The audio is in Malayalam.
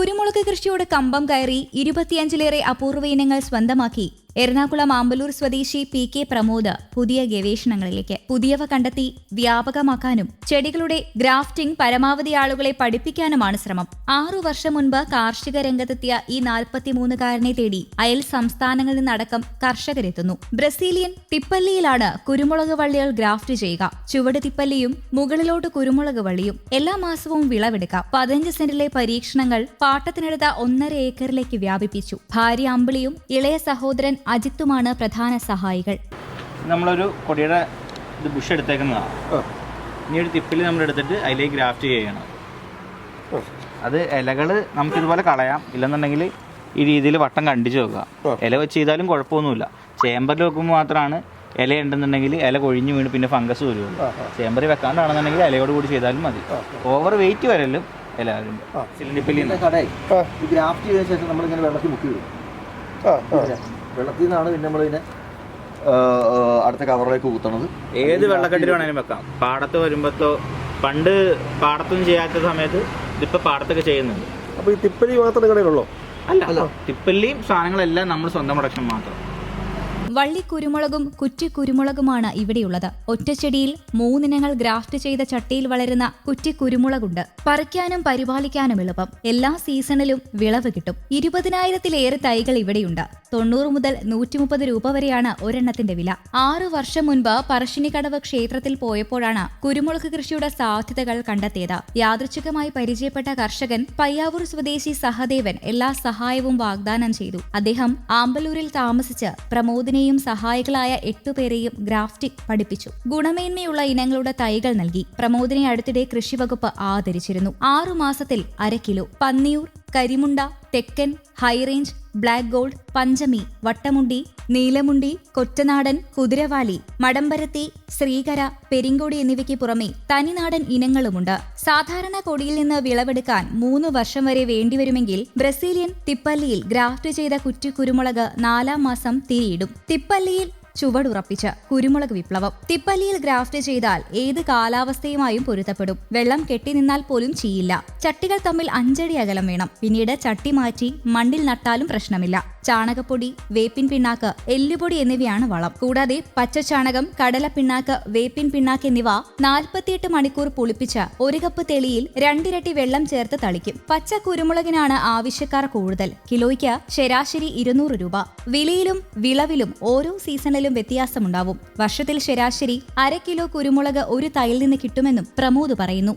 കുരുമുളക് കൃഷിയോട് കമ്പം കയറി 25-ലേറെ അപൂർവ ഇനങ്ങൾ സ്വന്തമാക്കി എറണാകുളം ആമ്പലൂർ സ്വദേശി പി.കെ. പ്രമോദ് പുതിയ ഗവേഷണങ്ങളിലേക്ക്. പുതിയവ കണ്ടെത്തി വ്യാപകമാക്കാനും ചെടികളുടെ ഗ്രാഫ്റ്റിംഗ് പരമാവധി ആളുകളെ പഠിപ്പിക്കാനുമാണ് ശ്രമം. 6 വർഷം മുൻപ് കാർഷിക രംഗത്തെത്തിയ ഈ 43-കാരനെ തേടി അയൽ സംസ്ഥാനങ്ങളിൽ നിന്നടക്കം കർഷകരെത്തുന്നു. ബ്രസീലിയൻ തിപ്പല്ലിയിലാണ് കുരുമുളക് വള്ളികൾ ഗ്രാഫ്റ്റ് ചെയ്യുക. ചുവട് തിപ്പല്ലിയും മുകളിലോട്ട് കുരുമുളക് വള്ളിയും. എല്ലാ മാസവും വിളവെടുക്കാം. 15 സെന്റിലെ പരീക്ഷണങ്ങൾ പാട്ടത്തിനെടുത്ത 1.5 ഏക്കറിലേക്ക് വ്യാപിപ്പിച്ചു. ഭാര്യ അമ്പിളിയും ഇളയ സഹോദരൻ അജിത്തുമാണ് പ്രധാന സഹായികൾ. നമ്മളൊരു കൊടിയുടെ ബുഷ് എടുത്തേക്കുന്നതാണ്. ഇനി ഒരു തിപ്പില് നമ്മൾ എടുത്തിട്ട് അതിലേക്ക് ഗ്രാഫ്റ്റ് ചെയ്യണം. അത് ഇലകൾ നമുക്കിതുപോലെ കളയാം. ഇല്ലെന്നുണ്ടെങ്കിൽ ഈ രീതിയിൽ വട്ടം കണ്ടിച്ച് വെക്കുക. ഇല വെച്ച് ചെയ്താലും കുഴപ്പമൊന്നുമില്ല. ചേമ്പറിൽ വെക്കുമ്പോൾ മാത്രമാണ് ഇല ഉണ്ടെന്നുണ്ടെങ്കിൽ ഇല കൊഴിഞ്ഞു വീണ് പിന്നെ ഫംഗസ് വരുള്ളൂ. ചേമ്പറിൽ വെക്കാണ്ടാണെന്നുണ്ടെങ്കിൽ ഇലയോട് കൂടി ചെയ്താലും മതി. ഓവർ വെയിറ്റ് വരലും എല്ലാവരും ഗ്രാഫ്റ്റ് ചെയ്തതിനു ശേഷം നമ്മളിങ്ങനെ വെള്ളത്തിൽ മുക്കി വിടും. വെള്ളത്തിൽ നിന്നാണ് പിന്നെ നമ്മളിതിനെ അടുത്ത കവറിലേക്ക് കുത്തണത്. ഏത് വെള്ളക്കെട്ടിൽ വേണമെങ്കിലും വെക്കാം. പാടത്ത് വരുമ്പോഴത്തോ പണ്ട് പാടത്തൊന്നും ചെയ്യാത്ത സമയത്ത് ഇതിപ്പോൾ പാടത്തൊക്കെ ചെയ്യുന്നുണ്ട്. അപ്പോൾ ഈ തിപ്പല്ലി മാത്രമേ കടയിലുള്ളൂ? അല്ല, തിപ്പല്ലിയും സാധനങ്ങളെല്ലാം നമ്മൾ സ്വന്തം പ്രൊഡക്ഷൻ മാത്രം. വള്ളി കുരുമുളകും കുറ്റി കുരുമുളകുമാണ് ഇവിടെയുള്ളത്. ഒറ്റച്ചെടിയിൽ 3 ഇനങ്ങൾ ഗ്രാഫ്റ്റ് ചെയ്ത ചട്ടിയിൽ വളരുന്ന കുറ്റി കുരുമുളകുണ്ട്. പറിക്കാനും പരിപാലിക്കാനും എളുപ്പം. എല്ലാ സീസണിലും വിളവ് കിട്ടും. 20,000-ലേറെ തൈകൾ ഇവിടെയുണ്ട്. 90 മുതൽ 130 രൂപ വരെയാണ് ഒരെണ്ണത്തിന്റെ വില. 6 വർഷം മുൻപ് പറശ്ശിനിക്കടവ് ക്ഷേത്രത്തിൽ പോയപ്പോഴാണ് കുരുമുളക് കൃഷിയുടെ സാധ്യതകൾ കണ്ടെത്തിയത്. യാദൃച്ഛികമായി പരിചയപ്പെട്ട കർഷകൻ പയ്യാവൂർ സ്വദേശി സഹദേവൻ എല്ലാ സഹായവും വാഗ്ദാനം ചെയ്തു. അദ്ദേഹം ആമ്പലൂരിൽ താമസിച്ച് പ്രമോദിനെയും സഹായികളായ 8 പേരെയും ഗ്രാഫ്റ്റിംഗ് പഠിപ്പിച്ചു. ഗുണമേന്മയുള്ള ഇനങ്ങളുടെ തൈകൾ നൽകി. പ്രമോദിനെ അടുത്തിടെ കൃഷിവകുപ്പ് ആദരിച്ചിരുന്നു. 6 മാസത്തിൽ 1/2 കിലോ. പന്നിയൂർ, കരിമുണ്ട, തെക്കൻ, ഹൈറേഞ്ച്, ബ്ലാക്ക് ഗോൾഡ്, പഞ്ചമി, വട്ടമുണ്ടി, നീലമുണ്ടി, കൊറ്റനാടൻ, കുതിരവാലി, മടമ്പരത്തി, ശ്രീകര, പെരിങ്കോടി എന്നിവയ്ക്ക് പുറമെ തനിനാടൻ ഇനങ്ങളുമുണ്ട്. സാധാരണ കൊടിയിൽ നിന്ന് വിളവെടുക്കാൻ 3 വർഷം വരെ വേണ്ടിവരുമെങ്കിൽ ബ്രസീലിയൻ തിപ്പല്ലിയിൽ ഗ്രാഫ്റ്റ് ചെയ്ത കുറ്റി കുരുമുളക് 4-ാം മാസം തിരിയിടും. തിപ്പല്ലിയിൽ ചുവടുറപ്പിച്ച് കുരുമുളക് വിപ്ലവം. തിപ്പല്ലിയിൽ ഗ്രാഫ്റ്റ് ചെയ്താൽ ഏത് കാലാവസ്ഥയുമായും പൊരുത്തപ്പെടും. വെള്ളം കെട്ടിനിന്നാൽ പോലും ചീയില്ല. ചട്ടികൾ തമ്മിൽ 5 അടി അകലം വേണം. പിന്നീട് ചട്ടി മാറ്റി മണ്ണിൽ നട്ടാലും പ്രശ്നമില്ല. ചാണകപ്പൊടി, വേപ്പിൻ പിണ്ണാക്ക്, എല്ലുപൊടി എന്നിവയാണ് വളം. കൂടാതെ പച്ചച്ചാണകം, കടലപ്പിണ്ണാക്ക്, വേപ്പിൻ പിണ്ണാക്ക് എന്നിവ 48 മണിക്കൂർ പുളിപ്പിച്ച് 1 കപ്പ് തെളിയിൽ 2 ഇരട്ടി വെള്ളം ചേർത്ത് തളിക്കും. പച്ച കുരുമുളകിനാണ് ആവശ്യക്കാർ കൂടുതൽ. കിലോയ്ക്ക് ശരാശരി 200 രൂപ. വിലയിലും വിളവിലും ഓരോ സീസണിലും വ്യത്യാസമുണ്ടാവും. വർഷത്തിൽ ശരാശരി 1/2 കിലോ കുരുമുളക് ഒരു തൈയിൽ നിന്ന് കിട്ടുമെന്നും പ്രമോദ് പറയുന്നു.